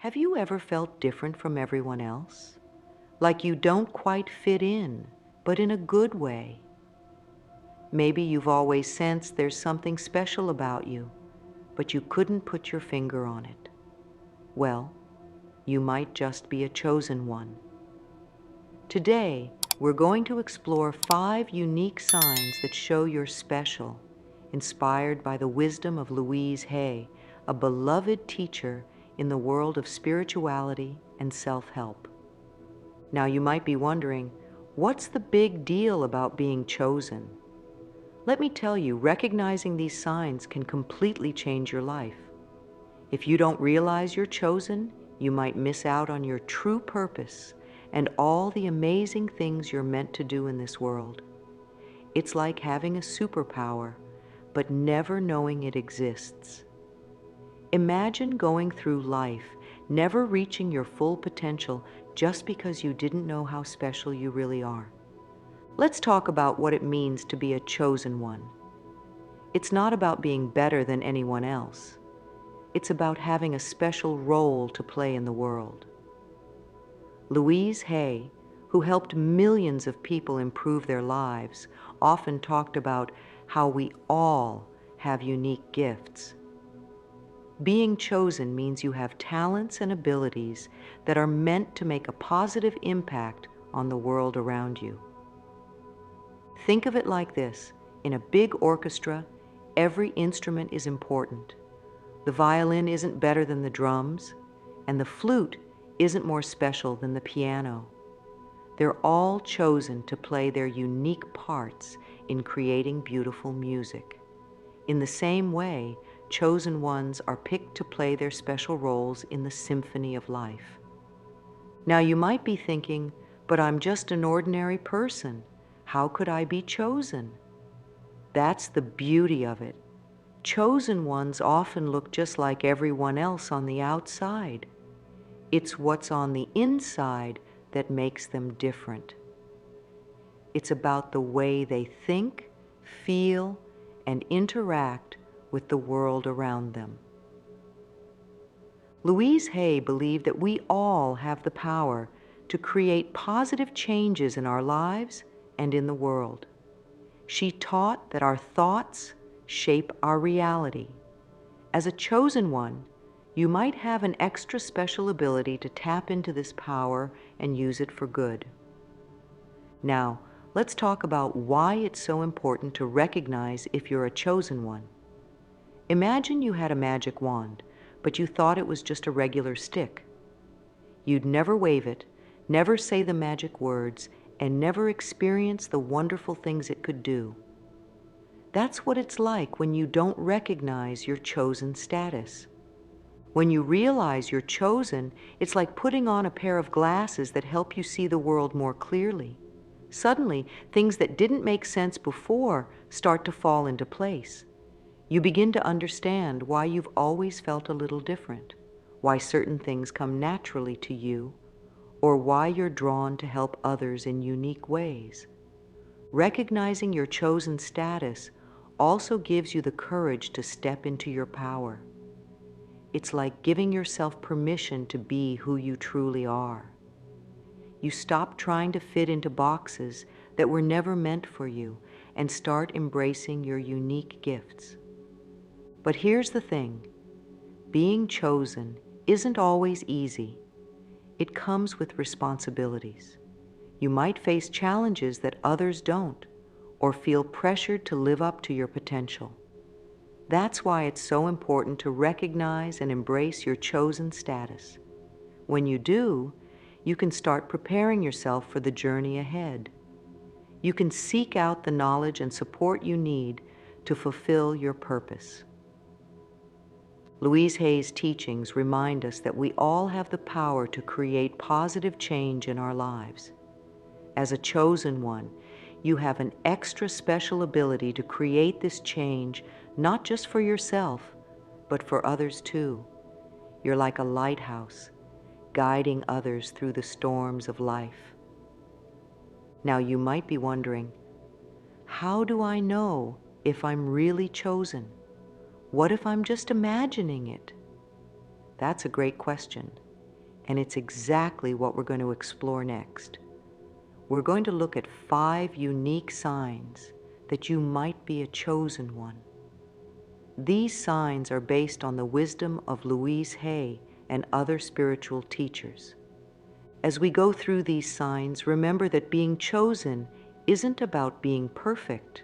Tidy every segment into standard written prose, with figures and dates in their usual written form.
Have you ever felt different from everyone else? Like you don't quite fit in, but in a good way? Maybe you've always sensed there's something special about you, but you couldn't put your finger on it. Well, you might just be a chosen one. Today, we're going to explore 5 unique signs that show you're special, inspired by the wisdom of Louise Hay, a beloved teacher in the world of spirituality and self-help. Now you might be wondering, what's the big deal about being chosen? Let me tell you, recognizing these signs can completely change your life. If you don't realize you're chosen, you might miss out on your true purpose and all the amazing things you're meant to do in this world. It's like having a superpower, but never knowing it exists. Imagine going through life, never reaching your full potential just because you didn't know how special you really are. Let's talk about what it means to be a chosen one. It's not about being better than anyone else. It's about having a special role to play in the world. Louise Hay, who helped millions of people improve their lives, often talked about how we all have unique gifts. Being chosen means you have talents and abilities that are meant to make a positive impact on the world around you. Think of it like this. In a big orchestra, every instrument is important. The violin isn't better than the drums, and the flute isn't more special than the piano. They're all chosen to play their unique parts in creating beautiful music. In the same way, chosen ones are picked to play their special roles in the symphony of life. Now you might be thinking, but I'm just an ordinary person. How could I be chosen? That's the beauty of it. Chosen ones often look just like everyone else on the outside. It's what's on the inside that makes them different. It's about the way they think, feel, and interact with the world around them. Louise Hay believed that we all have the power to create positive changes in our lives and in the world. She taught that our thoughts shape our reality. As a chosen one, you might have an extra special ability to tap into this power and use it for good. Now, let's talk about why it's so important to recognize if you're a chosen one. Imagine you had a magic wand, but you thought it was just a regular stick. You'd never wave it, never say the magic words, and never experience the wonderful things it could do. That's what it's like when you don't recognize your chosen status. When you realize you're chosen, it's like putting on a pair of glasses that help you see the world more clearly. Suddenly, things that didn't make sense before start to fall into place. You begin to understand why you've always felt a little different, why certain things come naturally to you, or why you're drawn to help others in unique ways. Recognizing your chosen status also gives you the courage to step into your power. It's like giving yourself permission to be who you truly are. You stop trying to fit into boxes that were never meant for you and start embracing your unique gifts. But here's the thing, being chosen isn't always easy. It comes with responsibilities. You might face challenges that others don't, or feel pressured to live up to your potential. That's why it's so important to recognize and embrace your chosen status. When you do, you can start preparing yourself for the journey ahead. You can seek out the knowledge and support you need to fulfill your purpose. Louise Hay's teachings remind us that we all have the power to create positive change in our lives. As a chosen one, you have an extra special ability to create this change, not just for yourself, but for others too. You're like a lighthouse, guiding others through the storms of life. Now you might be wondering, how do I know if I'm really chosen? What if I'm just imagining it? That's a great question. and it's exactly what we're going to explore next. We're going to look at 5 unique signs that you might be a chosen one. These signs are based on the wisdom of Louise Hay and other spiritual teachers. As we go through these signs, remember that being chosen isn't about being perfect.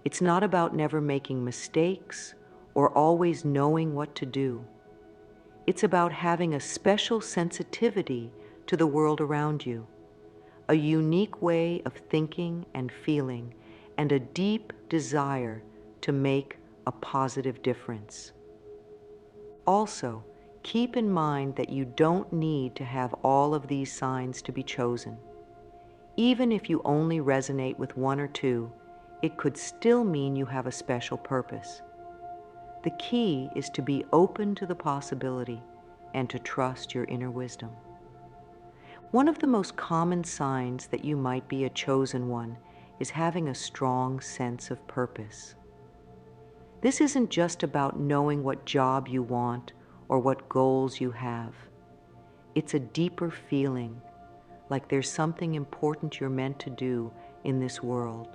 It's not about never making mistakes or always knowing what to do. It's about having a special sensitivity to the world around you, a unique way of thinking and feeling, and a deep desire to make a positive difference. Also, keep in mind that you don't need to have all of these signs to be chosen. Even if you only resonate with 1 or 2, it could still mean you have a special purpose. The key is to be open to the possibility and to trust your inner wisdom. One of the most common signs that you might be a chosen one is having a strong sense of purpose. This isn't just about knowing what job you want or what goals you have. It's a deeper feeling, like there's something important you're meant to do in this world.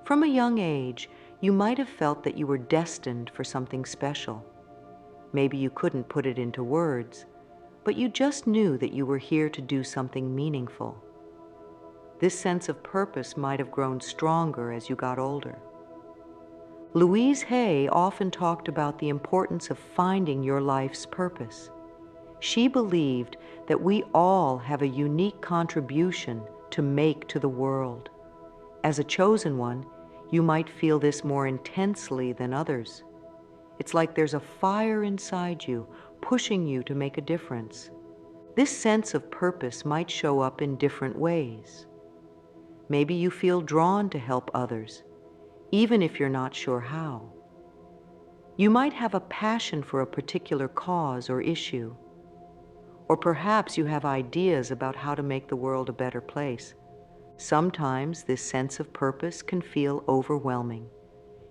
From a young age, you might have felt that you were destined for something special. Maybe you couldn't put it into words, but you just knew that you were here to do something meaningful. This sense of purpose might have grown stronger as you got older. Louise Hay often talked about the importance of finding your life's purpose. She believed that we all have a unique contribution to make to the world. As a chosen one, you might feel this more intensely than others. It's like there's a fire inside you, pushing you to make a difference. This sense of purpose might show up in different ways. Maybe you feel drawn to help others, even if you're not sure how. You might have a passion for a particular cause or issue. Or perhaps you have ideas about how to make the world a better place. Sometimes this sense of purpose can feel overwhelming.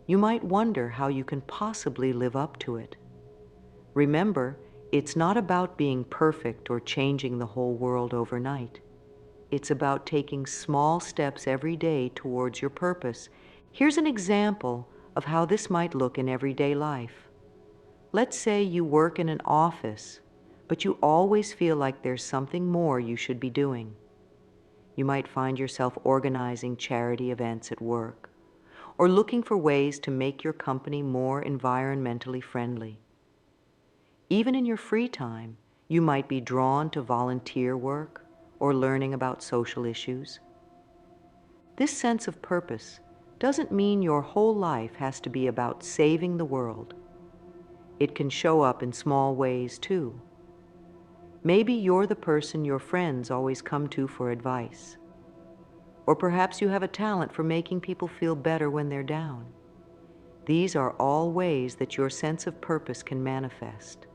You might wonder how you can possibly live up to it. Remember, it's not about being perfect or changing the whole world overnight. It's about taking small steps every day towards your purpose. Here's an example of how this might look in everyday life. Let's say you work in an office, but you always feel like there's something more you should be doing. You might find yourself organizing charity events at work, or looking for ways to make your company more environmentally friendly. Even in your free time, you might be drawn to volunteer work or learning about social issues. This sense of purpose doesn't mean your whole life has to be about saving the world. It can show up in small ways too. Maybe you're the person your friends always come to for advice. Or perhaps you have a talent for making people feel better when they're down. These are all ways that your sense of purpose can manifest.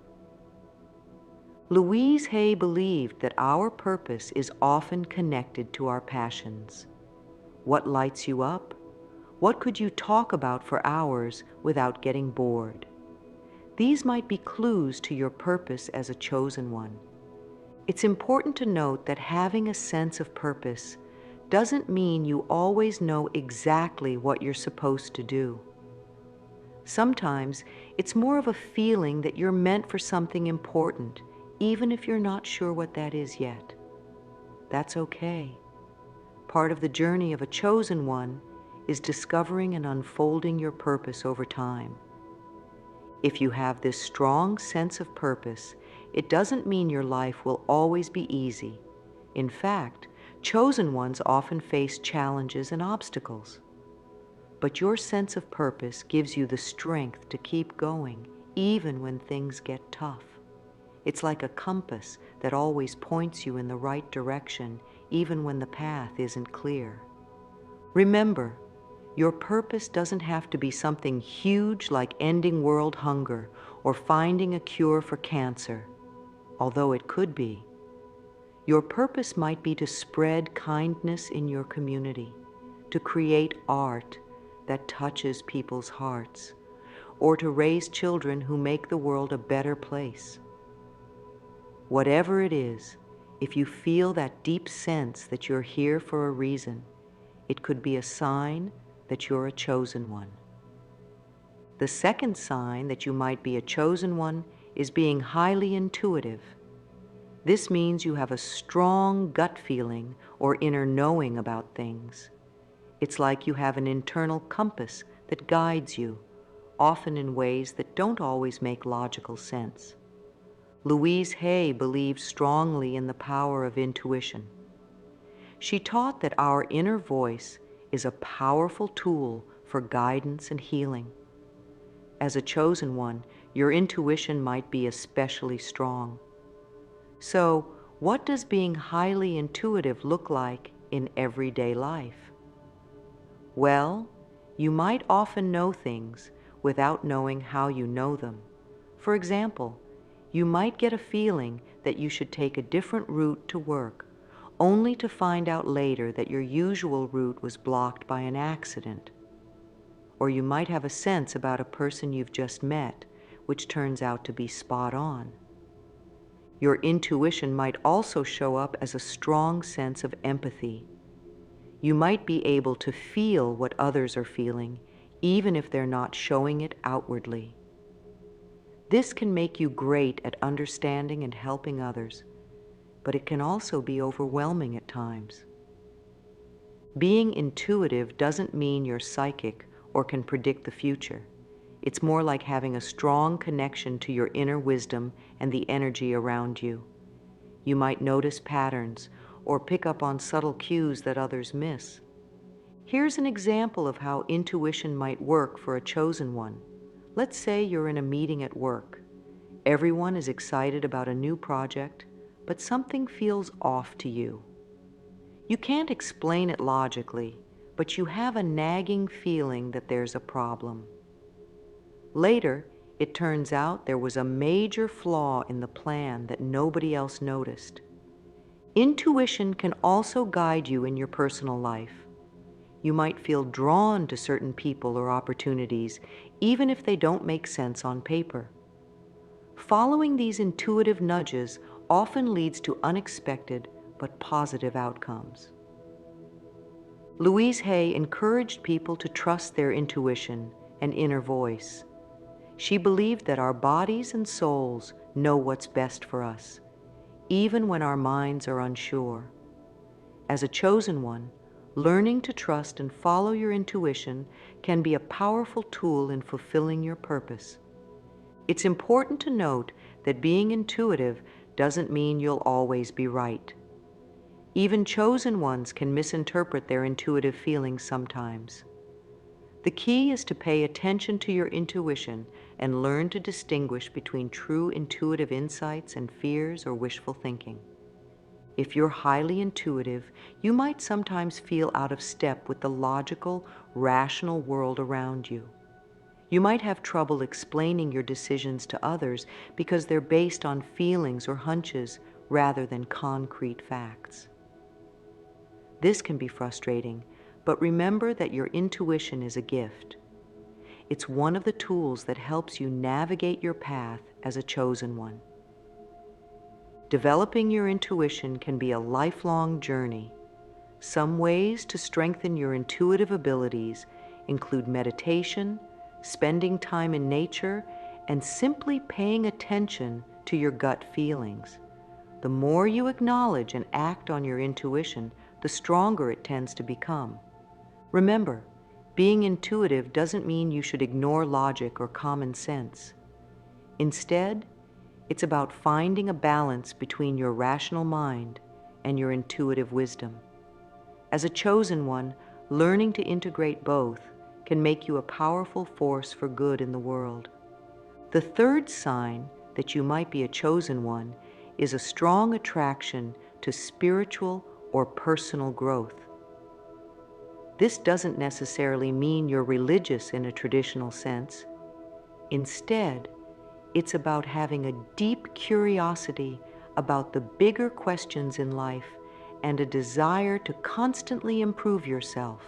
Louise Hay believed that our purpose is often connected to our passions. What lights you up? What could you talk about for hours without getting bored? These might be clues to your purpose as a chosen one. It's important to note that having a sense of purpose doesn't mean you always know exactly what you're supposed to do. Sometimes it's more of a feeling that you're meant for something important, even if you're not sure what that is yet. That's okay. Part of the journey of a chosen one is discovering and unfolding your purpose over time. If you have this strong sense of purpose, it doesn't mean your life will always be easy. In fact, chosen ones often face challenges and obstacles. But your sense of purpose gives you the strength to keep going, even when things get tough. It's like a compass that always points you in the right direction, even when the path isn't clear. Remember, your purpose doesn't have to be something huge like ending world hunger or finding a cure for cancer, although it could be. Your purpose might be to spread kindness in your community, to create art that touches people's hearts, or to raise children who make the world a better place. Whatever it is, if you feel that deep sense that you're here for a reason, it could be a sign that you're a chosen one. The second sign that you might be a chosen one is being highly intuitive. This means you have a strong gut feeling or inner knowing about things. It's like you have an internal compass that guides you, often in ways that don't always make logical sense. Louise Hay believed strongly in the power of intuition. She taught that our inner voice is a powerful tool for guidance and healing. As a chosen one, your intuition might be especially strong. So, what does being highly intuitive look like in everyday life? Well, you might often know things without knowing how you know them. For example, you might get a feeling that you should take a different route to work, only to find out later that your usual route was blocked by an accident. Or you might have a sense about a person you've just met, which turns out to be spot on. Your intuition might also show up as a strong sense of empathy. You might be able to feel what others are feeling, even if they're not showing it outwardly. This can make you great at understanding and helping others, but it can also be overwhelming at times. Being intuitive doesn't mean you're psychic or can predict the future. It's more like having a strong connection to your inner wisdom and the energy around you. You might notice patterns or pick up on subtle cues that others miss. Here's an example of how intuition might work for a chosen one. Let's say you're in a meeting at work. Everyone is excited about a new project, but something feels off to you. You can't explain it logically, but you have a nagging feeling that there's a problem. Later, it turns out there was a major flaw in the plan that nobody else noticed. Intuition can also guide you in your personal life. You might feel drawn to certain people or opportunities, even if they don't make sense on paper. Following these intuitive nudges often leads to unexpected but positive outcomes. Louise Hay encouraged people to trust their intuition and inner voice. She believed that our bodies and souls know what's best for us, even when our minds are unsure. As a chosen one, learning to trust and follow your intuition can be a powerful tool in fulfilling your purpose. It's important to note that being intuitive doesn't mean you'll always be right. Even chosen ones can misinterpret their intuitive feelings sometimes. The key is to pay attention to your intuition and learn to distinguish between true intuitive insights and fears or wishful thinking. If you're highly intuitive, you might sometimes feel out of step with the logical, rational world around you. You might have trouble explaining your decisions to others because they're based on feelings or hunches rather than concrete facts. This can be frustrating, but remember that your intuition is a gift. It's one of the tools that helps you navigate your path as a chosen one. Developing your intuition can be a lifelong journey. Some ways to strengthen your intuitive abilities include meditation, spending time in nature, and simply paying attention to your gut feelings. The more you acknowledge and act on your intuition, the stronger it tends to become. Remember, being intuitive doesn't mean you should ignore logic or common sense. Instead, it's about finding a balance between your rational mind and your intuitive wisdom. As a chosen one, learning to integrate both can make you a powerful force for good in the world. The third sign that you might be a chosen one is a strong attraction to spiritual or personal growth. This doesn't necessarily mean you're religious in a traditional sense. Instead, it's about having a deep curiosity about the bigger questions in life and a desire to constantly improve yourself.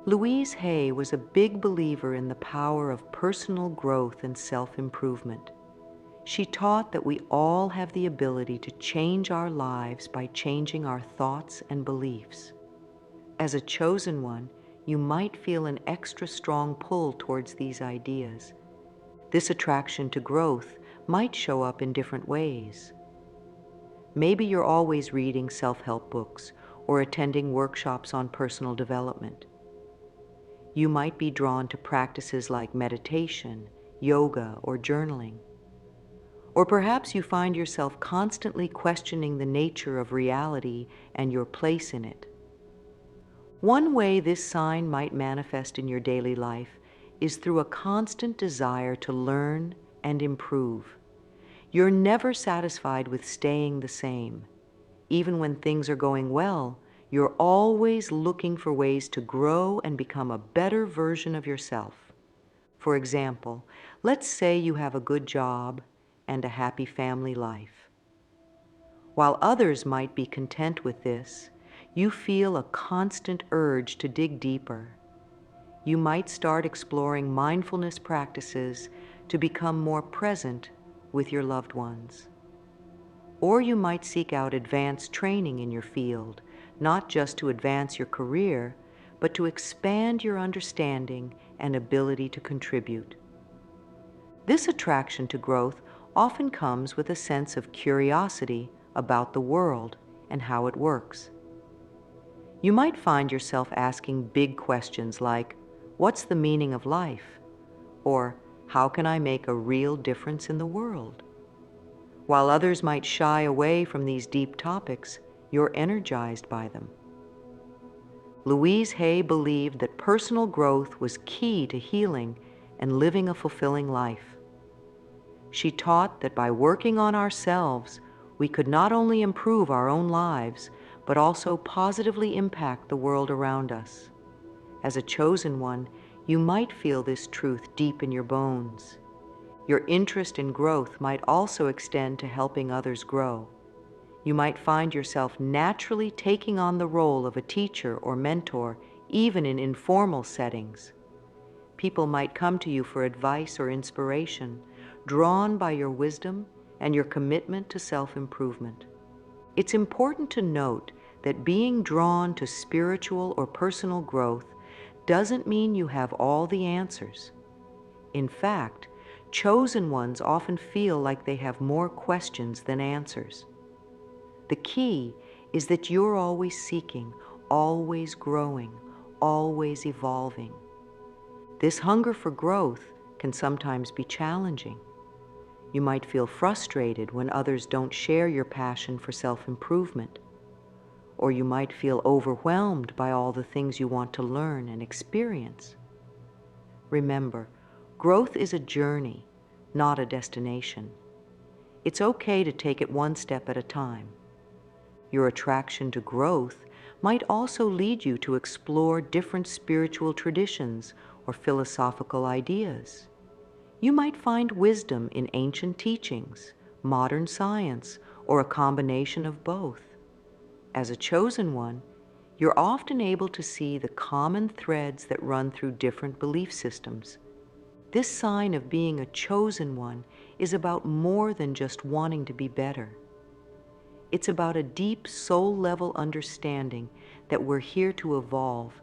Louise Hay was a big believer in the power of personal growth and self-improvement. She taught that we all have the ability to change our lives by changing our thoughts and beliefs. As a chosen one, you might feel an extra strong pull towards these ideas. This attraction to growth might show up in different ways. Maybe you're always reading self-help books or attending workshops on personal development. You might be drawn to practices like meditation, yoga, or journaling. Or perhaps you find yourself constantly questioning the nature of reality and your place in it. One way this sign might manifest in your daily life is through a constant desire to learn and improve. You're never satisfied with staying the same. Even when things are going well, you're always looking for ways to grow and become a better version of yourself. For example, let's say you have a good job and a happy family life. While others might be content with this, you feel a constant urge to dig deeper. You might start exploring mindfulness practices to become more present with your loved ones. Or you might seek out advanced training in your field, not just to advance your career, but to expand your understanding and ability to contribute. This attraction to growth often comes with a sense of curiosity about the world and how it works. You might find yourself asking big questions like, what's the meaning of life? Or, how can I make a real difference in the world? While others might shy away from these deep topics, you're energized by them. Louise Hay believed that personal growth was key to healing and living a fulfilling life. She taught that by working on ourselves, we could not only improve our own lives, but also positively impact the world around us. As a chosen one, you might feel this truth deep in your bones. Your interest in growth might also extend to helping others grow. You might find yourself naturally taking on the role of a teacher or mentor, even in informal settings. People might come to you for advice or inspiration, drawn by your wisdom and your commitment to self-improvement. It's important to note that being drawn to spiritual or personal growth doesn't mean you have all the answers. In fact, chosen ones often feel like they have more questions than answers. The key is that you're always seeking, always growing, always evolving. This hunger for growth can sometimes be challenging. You might feel frustrated when others don't share your passion for self-improvement, or you might feel overwhelmed by all the things you want to learn and experience. Remember, growth is a journey, not a destination. It's okay to take it one step at a time. Your attraction to growth might also lead you to explore different spiritual traditions or philosophical ideas. You might find wisdom in ancient teachings, modern science, or a combination of both. As a chosen one, you're often able to see the common threads that run through different belief systems. This sign of being a chosen one is about more than just wanting to be better. It's about a deep soul-level understanding that we're here to evolve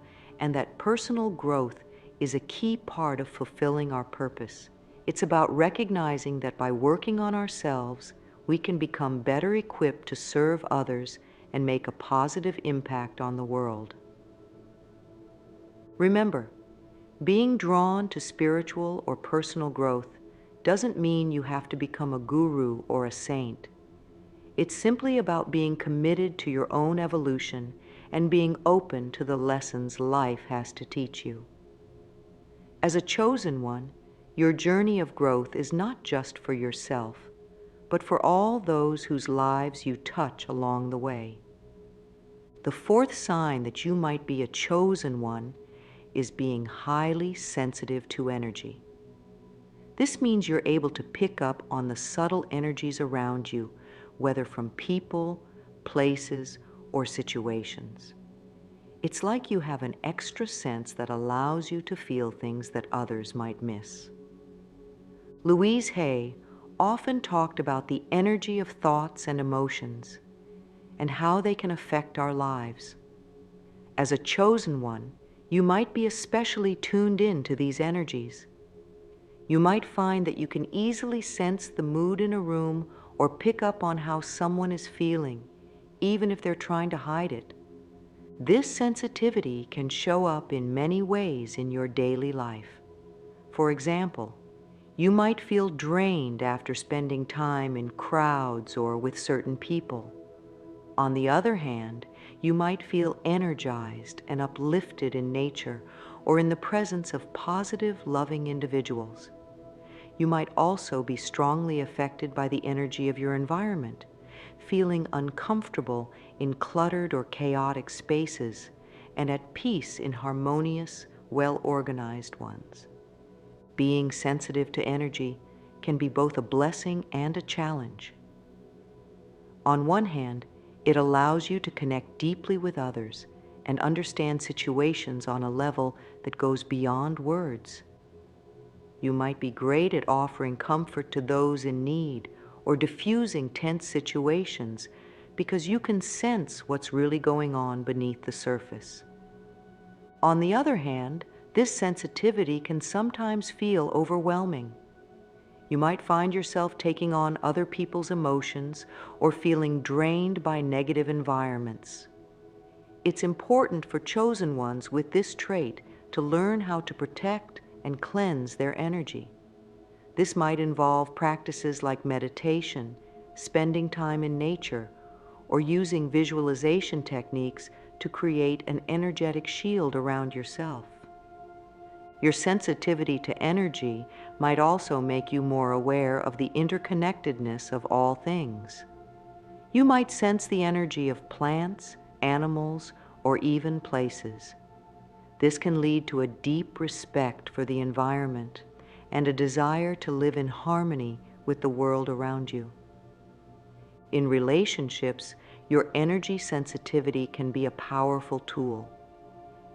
and that personal growth is a key part of fulfilling our purpose. It's about recognizing that by working on ourselves, we can become better equipped to serve others and make a positive impact on the world. Remember, being drawn to spiritual or personal growth doesn't mean you have to become a guru or a saint. It's simply about being committed to your own evolution and being open to the lessons life has to teach you. As a chosen one, your journey of growth is not just for yourself, but for all those whose lives you touch along the way. The fourth sign that you might be a chosen one is being highly sensitive to energy. This means you're able to pick up on the subtle energies around you, whether from people, places, or situations. It's like you have an extra sense that allows you to feel things that others might miss. Louise Hay often talked about the energy of thoughts and emotions and how they can affect our lives. As a chosen one, you might be especially tuned in to these energies. You might find that you can easily sense the mood in a room or pick up on how someone is feeling, even if they're trying to hide it. This sensitivity can show up in many ways in your daily life. For example, you might feel drained after spending time in crowds or with certain people. On the other hand, you might feel energized and uplifted in nature or in the presence of positive, loving individuals. You might also be strongly affected by the energy of your environment, feeling uncomfortable in cluttered or chaotic spaces and at peace in harmonious, well-organized ones. Being sensitive to energy can be both a blessing and a challenge. On one hand, it allows you to connect deeply with others and understand situations on a level that goes beyond words. You might be great at offering comfort to those in need or diffusing tense situations because you can sense what's really going on beneath the surface. On the other hand, this sensitivity can sometimes feel overwhelming. You might find yourself taking on other people's emotions or feeling drained by negative environments. It's important for chosen ones with this trait to learn how to protect and cleanse their energy. This might involve practices like meditation, spending time in nature, or using visualization techniques to create an energetic shield around yourself. Your sensitivity to energy might also make you more aware of the interconnectedness of all things. You might sense the energy of plants, animals, or even places. This can lead to a deep respect for the environment and a desire to live in harmony with the world around you. In relationships, your energy sensitivity can be a powerful tool.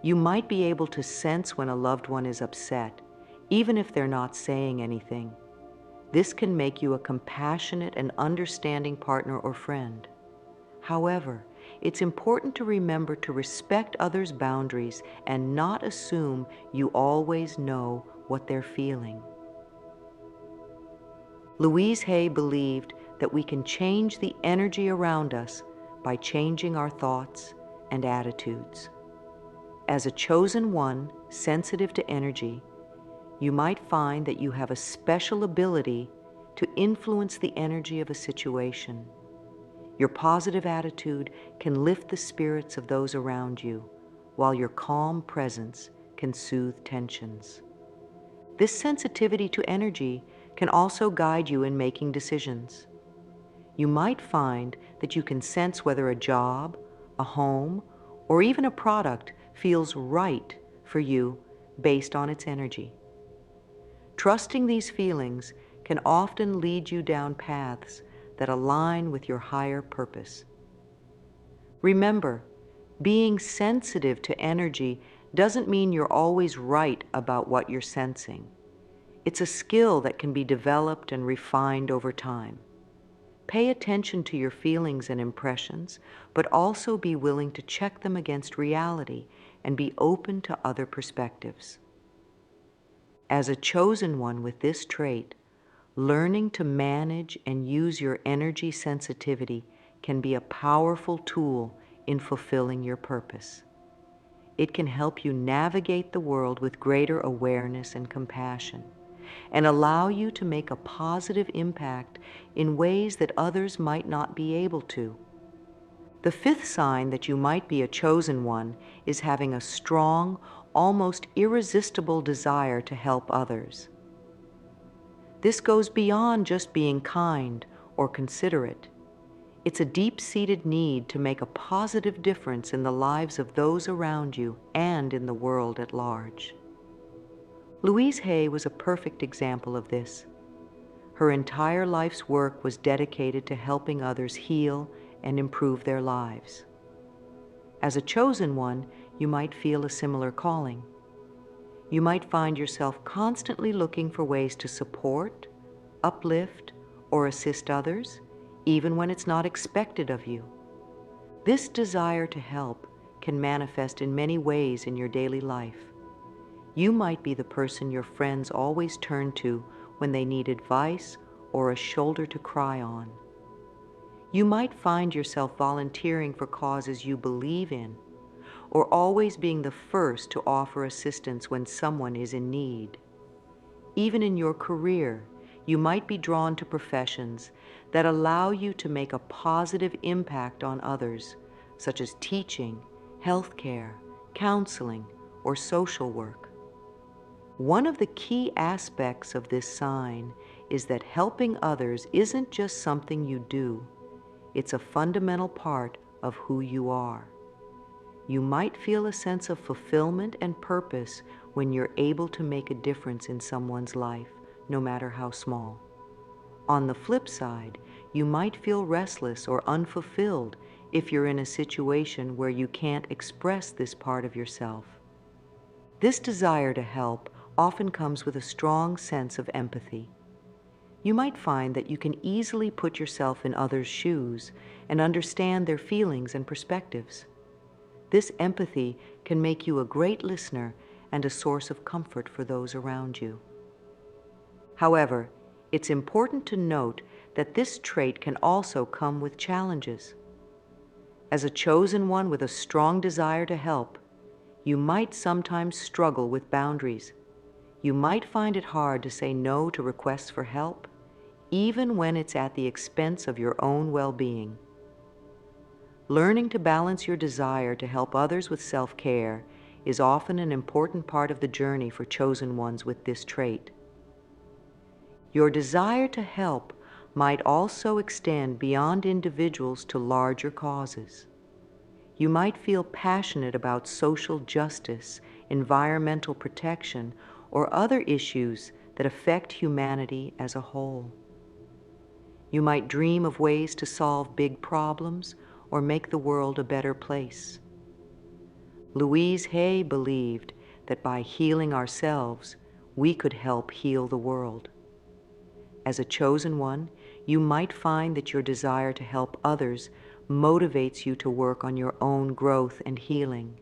You might be able to sense when a loved one is upset, even if they're not saying anything. This can make you a compassionate and understanding partner or friend. However, it's important to remember to respect others' boundaries and not assume you always know what they're feeling. Louise Hay believed that we can change the energy around us by changing our thoughts and attitudes. As a chosen one, sensitive to energy, you might find that you have a special ability to influence the energy of a situation. Your positive attitude can lift the spirits of those around you, while your calm presence can soothe tensions. This sensitivity to energy can also guide you in making decisions. You might find that you can sense whether a job, a home, or even a product feels right for you based on its energy. Trusting these feelings can often lead you down paths that align with your higher purpose. Remember, being sensitive to energy doesn't mean you're always right about what you're sensing. It's a skill that can be developed and refined over time. Pay attention to your feelings and impressions, but also be willing to check them against reality and be open to other perspectives. As a chosen one with this trait, learning to manage and use your energy sensitivity can be a powerful tool in fulfilling your purpose. It can help you navigate the world with greater awareness and compassion, and allow you to make a positive impact in ways that others might not be able to. The fifth sign that you might be a chosen one is having a strong, almost irresistible desire to help others. This goes beyond just being kind or considerate. It's a deep-seated need to make a positive difference in the lives of those around you and in the world at large. Louise Hay was a perfect example of this. Her entire life's work was dedicated to helping others heal and improve their lives. As a chosen one, you might feel a similar calling. You might find yourself constantly looking for ways to support, uplift, or assist others, even when it's not expected of you. This desire to help can manifest in many ways in your daily life. You might be the person your friends always turn to when they need advice or a shoulder to cry on. You might find yourself volunteering for causes you believe in, or always being the first to offer assistance when someone is in need. Even in your career, you might be drawn to professions that allow you to make a positive impact on others, such as teaching, healthcare, counseling, or social work. One of the key aspects of this sign is that helping others isn't just something you do, it's a fundamental part of who you are. You might feel a sense of fulfillment and purpose when you're able to make a difference in someone's life, no matter how small. On the flip side, you might feel restless or unfulfilled if you're in a situation where you can't express this part of yourself. This desire to help often comes with a strong sense of empathy. You might find that you can easily put yourself in others' shoes and understand their feelings and perspectives. This empathy can make you a great listener and a source of comfort for those around you. However, it's important to note that this trait can also come with challenges. As a chosen one with a strong desire to help, you might sometimes struggle with boundaries. You might find it hard to say no to requests for help, even when it's at the expense of your own well-being. Learning to balance your desire to help others with self-care is often an important part of the journey for chosen ones with this trait. Your desire to help might also extend beyond individuals to larger causes. You might feel passionate about social justice, environmental protection, or other issues that affect humanity as a whole. You might dream of ways to solve big problems or make the world a better place. Louise Hay believed that by healing ourselves, we could help heal the world. As a chosen one, you might find that your desire to help others motivates you to work on your own growth and healing.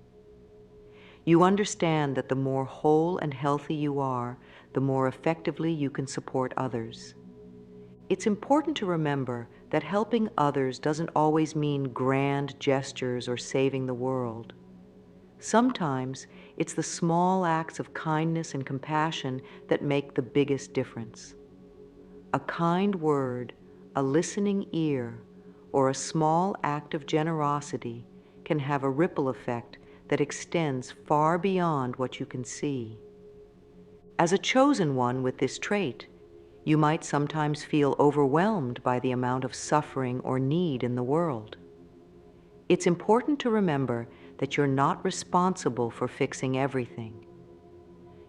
You understand that the more whole and healthy you are, the more effectively you can support others. It's important to remember that helping others doesn't always mean grand gestures or saving the world. Sometimes it's the small acts of kindness and compassion that make the biggest difference. A kind word, a listening ear, or a small act of generosity can have a ripple effect that extends far beyond what you can see. As a chosen one with this trait, you might sometimes feel overwhelmed by the amount of suffering or need in the world. It's important to remember that you're not responsible for fixing everything.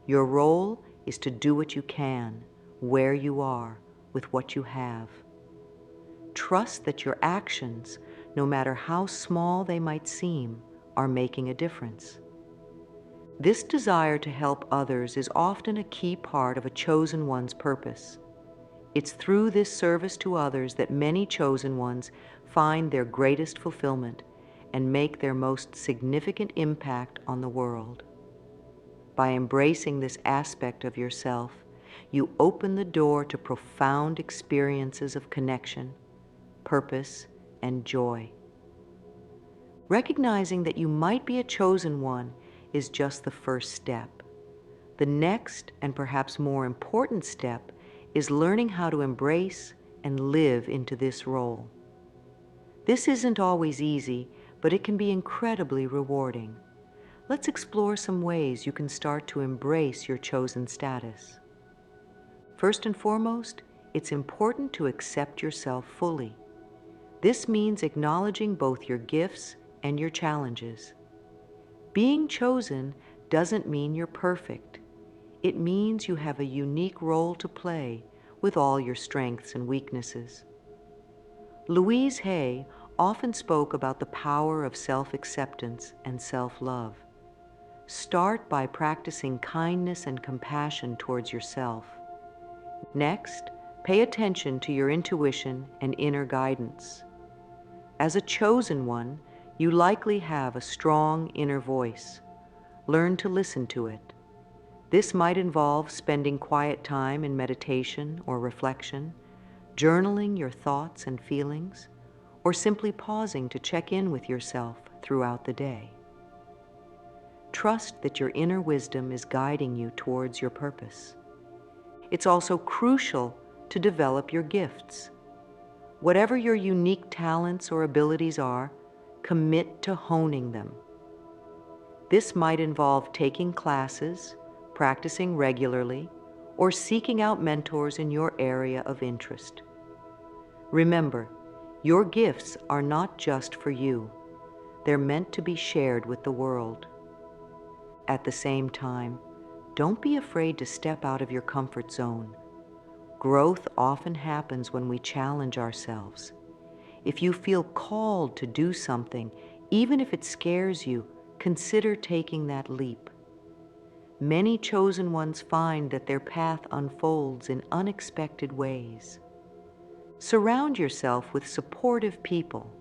Your role is to do what you can, where you are, with what you have. Trust that your actions, no matter how small they might seem, are making a difference. This desire to help others is often a key part of a chosen one's purpose. It's through this service to others that many chosen ones find their greatest fulfillment and make their most significant impact on the world. By embracing this aspect of yourself, you open the door to profound experiences of connection, purpose, and joy. Recognizing that you might be a chosen one is just the first step. The next, and perhaps more important step, is learning how to embrace and live into this role. This isn't always easy, but it can be incredibly rewarding. Let's explore some ways you can start to embrace your chosen status. First and foremost, it's important to accept yourself fully. This means acknowledging both your gifts and your challenges. Being chosen doesn't mean you're perfect. It means you have a unique role to play with all your strengths and weaknesses. Louise Hay often spoke about the power of self-acceptance and self-love. Start by practicing kindness and compassion towards yourself. Next, Pay attention to your intuition and inner guidance. As a chosen one, you likely have a strong inner voice. Learn to listen to it. This might involve spending quiet time in meditation or reflection, journaling your thoughts and feelings, or simply pausing to check in with yourself throughout the day. Trust that your inner wisdom is guiding you towards your purpose. It's also crucial to develop your gifts. Whatever your unique talents or abilities are, commit to honing them. This might involve taking classes, practicing regularly, or seeking out mentors in your area of interest. Remember, your gifts are not just for you. They're meant to be shared with the world. At the same time, don't be afraid to step out of your comfort zone. Growth often happens when we challenge ourselves. If you feel called to do something, even if it scares you, consider taking that leap. Many chosen ones find that their path unfolds in unexpected ways. Surround yourself with supportive people.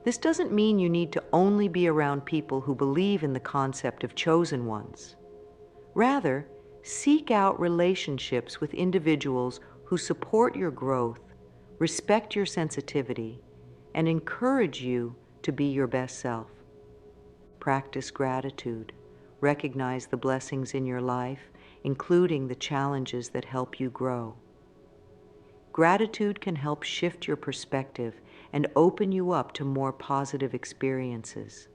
This doesn't mean you need to only be around people who believe in the concept of chosen ones. Rather, seek out relationships with individuals who support your growth, respect your sensitivity, and encourage you to be your best self. Practice gratitude. Recognize the blessings in your life, including the challenges that help you grow. Gratitude can help shift your perspective and open you up to more positive experiences.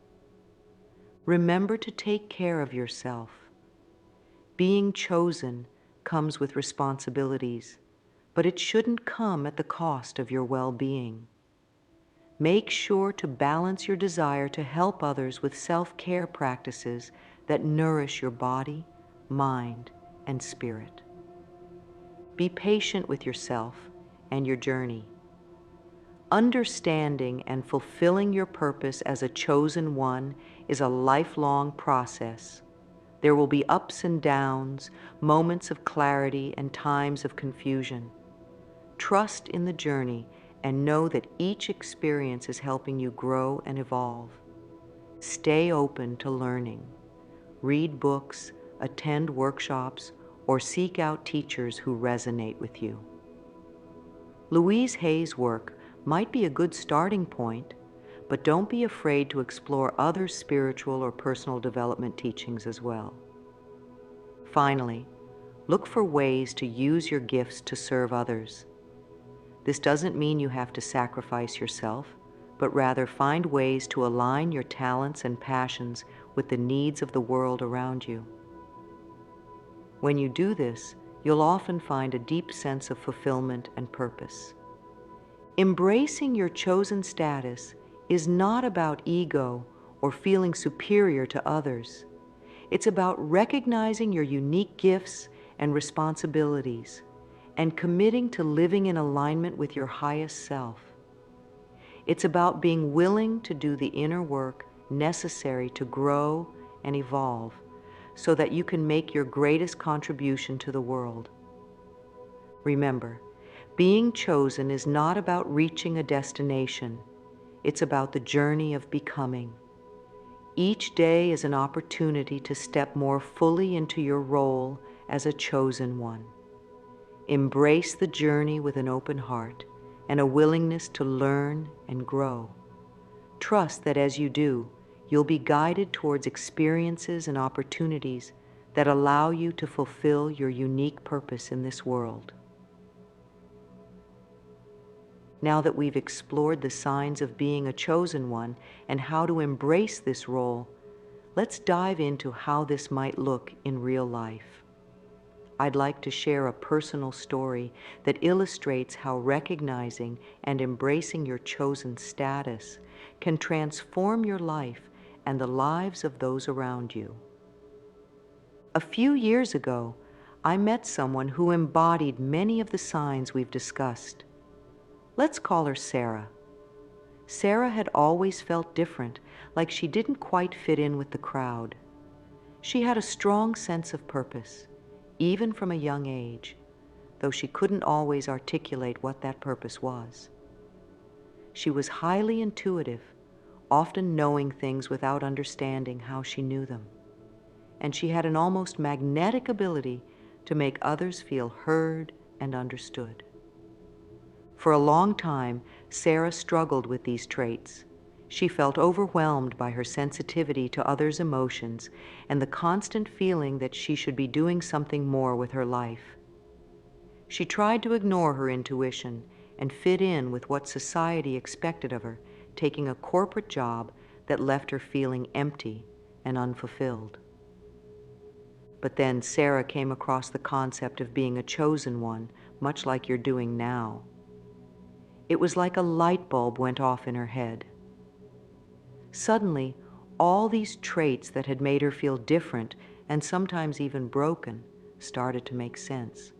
Remember to take care of yourself. Being chosen comes with responsibilities, but it shouldn't come at the cost of your well-being. Make sure to balance your desire to help others with self-care practices that nourish your body, mind, and spirit. Be patient with yourself and your journey. Understanding and fulfilling your purpose as a chosen one is a lifelong process. There will be ups and downs, moments of clarity, and times of confusion. Trust in the journey and know that each experience is helping you grow and evolve. Stay open to learning. Read books, attend workshops, or seek out teachers who resonate with you. Louise Hay's work might be a good starting point, but don't be afraid to explore other spiritual or personal development teachings as well. Finally, look for ways to use your gifts to serve others. This doesn't mean you have to sacrifice yourself, but rather find ways to align your talents and passions with the needs of the world around you. When you do this, you'll often find a deep sense of fulfillment and purpose. Embracing your chosen status is not about ego or feeling superior to others. It's about recognizing your unique gifts and responsibilities and committing to living in alignment with your highest self. It's about being willing to do the inner work necessary to grow and evolve so that you can make your greatest contribution to the world. Remember, being chosen is not about reaching a destination. It's about the journey of becoming. Each day is an opportunity to step more fully into your role as a chosen one. Embrace the journey with an open heart and a willingness to learn and grow. Trust that as you do, you'll be guided towards experiences and opportunities that allow you to fulfill your unique purpose in this world. Now that we've explored the signs of being a chosen one and how to embrace this role, let's dive into how this might look in real life. I'd like to share a personal story that illustrates how recognizing and embracing your chosen status can transform your life and the lives of those around you. A few years ago, I met someone who embodied many of the signs we've discussed. Let's call her Sarah. Sarah had always felt different, like she didn't quite fit in with the crowd. She had a strong sense of purpose, even from a young age. though she couldn't always articulate what that purpose was. She was highly intuitive, often knowing things without understanding how she knew them. And she had an almost magnetic ability to make others feel heard and understood. For a long time, Sarah struggled with these traits. She felt overwhelmed by her sensitivity to others' emotions and the constant feeling that she should be doing something more with her life. She tried to ignore her intuition and fit in with what society expected of her, taking a corporate job that left her feeling empty and unfulfilled. But then Sarah came across the concept of being a chosen one, much like you're doing now. It was like a light bulb went off in her head. Suddenly, all these traits that had made her feel different and sometimes even broken started to make sense.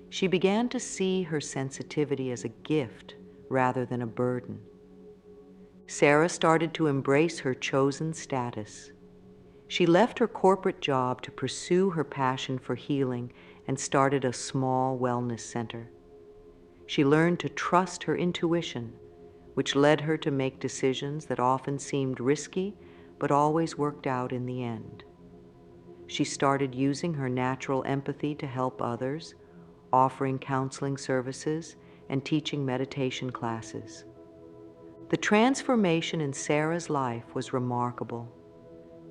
She began to see her sensitivity as a gift rather than a burden. Sarah started to embrace her chosen status. She left her corporate job to pursue her passion for healing and started a small wellness center. She learned to trust her intuition, which led her to make decisions that often seemed risky but always worked out in the end. She started using her natural empathy to help others, offering counseling services and teaching meditation classes. The transformation in Sarah's life was remarkable.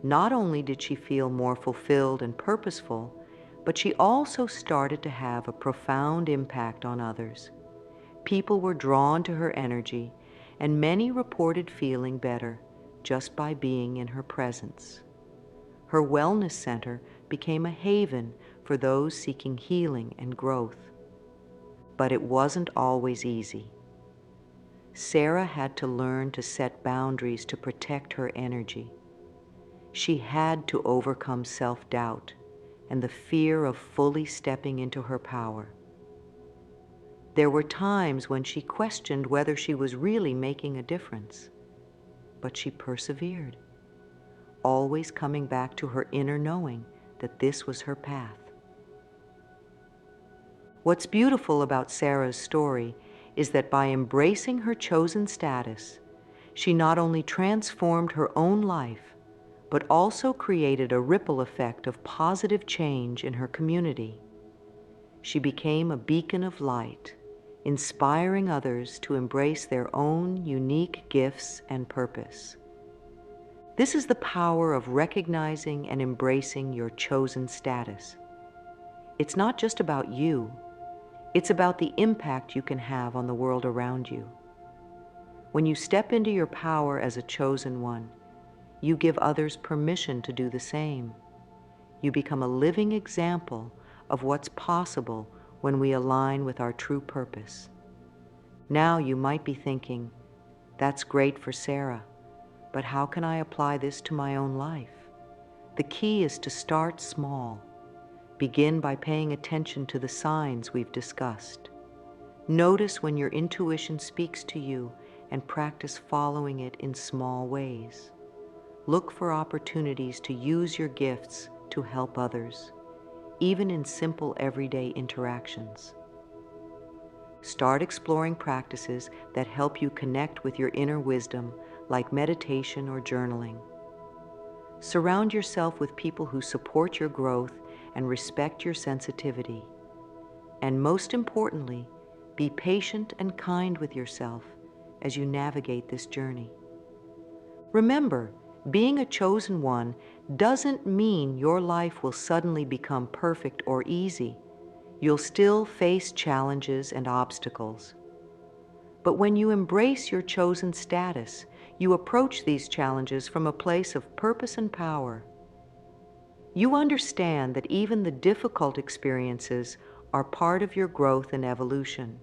Not only did she feel more fulfilled and purposeful, but she also started to have a profound impact on others. People were drawn to her energy, and many reported feeling better just by being in her presence. Her wellness center became a haven for those seeking healing and growth. But it wasn't always easy. Sarah had to learn to set boundaries to protect her energy. She had to overcome self-doubt and the fear of fully stepping into her power. There were times when she questioned whether she was really making a difference, but she persevered, always coming back to her inner knowing that this was her path. What's beautiful about Sarah's story is that by embracing her chosen status, she not only transformed her own life, but also created a ripple effect of positive change in her community. She became a beacon of light, inspiring others to embrace their own unique gifts and purpose. This is the power of recognizing and embracing your chosen status. It's not just about you, it's about the impact you can have on the world around you. When you step into your power as a chosen one, you give others permission to do the same. You become a living example of what's possible when we align with our true purpose. Now you might be thinking, that's great for Sarah, but how can I apply this to my own life? The key is to start small. Begin by paying attention to the signs we've discussed. Notice when your intuition speaks to you and practice following it in small ways. Look for opportunities to use your gifts to help others, even in simple everyday interactions. Start exploring practices that help you connect with your inner wisdom, like meditation or journaling. Surround yourself with people who support your growth and respect your sensitivity. And most importantly, be patient and kind with yourself as you navigate this journey. Remember, being a chosen one doesn't mean your life will suddenly become perfect or easy. You'll still face challenges and obstacles. But when you embrace your chosen status, you approach these challenges from a place of purpose and power. You understand that even the difficult experiences are part of your growth and evolution.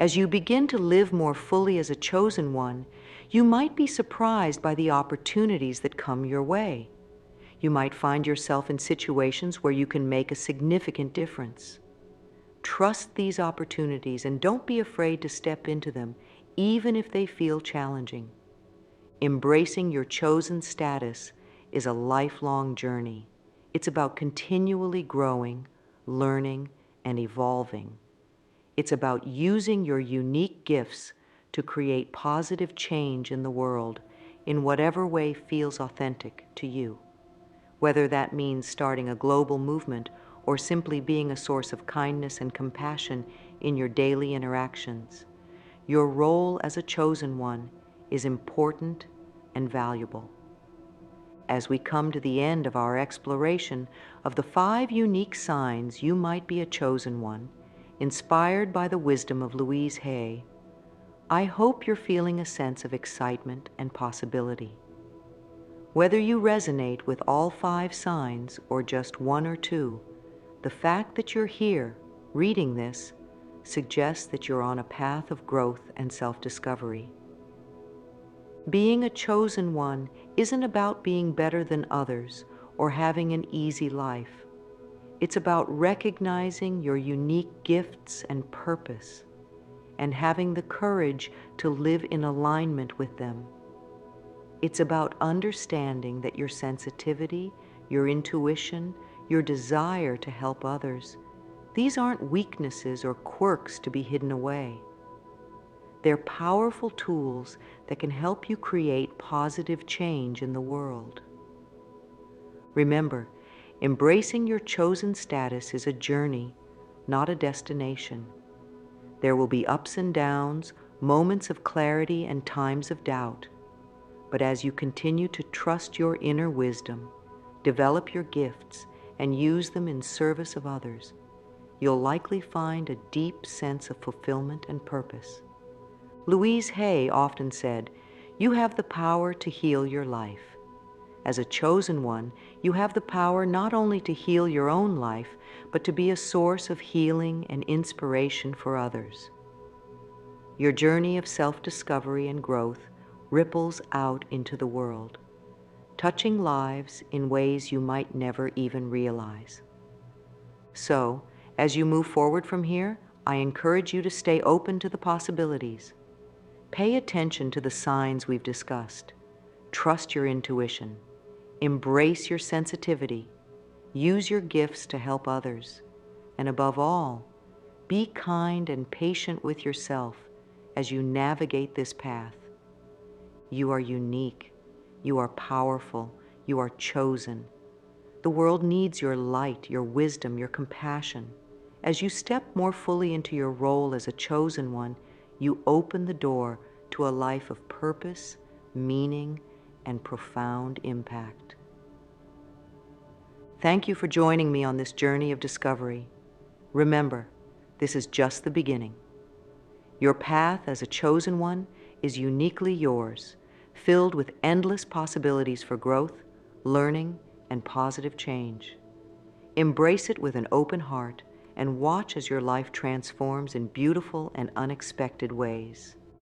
As you begin to live more fully as a chosen one, you might be surprised by the opportunities that come your way. You might find yourself in situations where you can make a significant difference. Trust these opportunities and don't be afraid to step into them, even if they feel challenging. Embracing your chosen status is a lifelong journey. It's about continually growing, learning, and evolving. It's about using your unique gifts to create positive change in the world in whatever way feels authentic to you, whether that means starting a global movement or simply being a source of kindness and compassion in your daily interactions. Your role as a chosen one is important and valuable. As we come to the end of our exploration of the 5 unique signs you might be a chosen one, inspired by the wisdom of Louise Hay, I hope you're feeling a sense of excitement and possibility. Whether you resonate with all 5 signs or just 1 or 2, the fact that you're here, reading this, suggests that you're on a path of growth and self-discovery. Being a chosen one isn't about being better than others or having an easy life. It's about recognizing your unique gifts and purpose and having the courage to live in alignment with them. It's about understanding that your sensitivity, your intuition, your desire to help others, these aren't weaknesses or quirks to be hidden away. They're powerful tools that can help you create positive change in the world. Remember, embracing your chosen status is a journey, not a destination. There will be ups and downs, moments of clarity and times of doubt. But as you continue to trust your inner wisdom, develop your gifts, and use them in service of others, you'll likely find a deep sense of fulfillment and purpose. Louise Hay often said, "You have the power to heal your life." As a chosen one, you have the power not only to heal your own life, but to be a source of healing and inspiration for others. Your journey of self-discovery and growth ripples out into the world, touching lives in ways you might never even realize. So, as you move forward from here, I encourage you to stay open to the possibilities. Pay attention to the signs we've discussed. Trust your intuition. Embrace your sensitivity. Use your gifts to help others. And above all, be kind and patient with yourself as you navigate this path. You are unique. You are powerful. You are chosen. The world needs your light, your wisdom, your compassion. As you step more fully into your role as a chosen one, you open the door to a life of purpose, meaning, and profound impact. Thank you for joining me on this journey of discovery. Remember, this is just the beginning. Your path as a chosen one is uniquely yours, filled with endless possibilities for growth, learning, and positive change. Embrace it with an open heart and watch as your life transforms in beautiful and unexpected ways.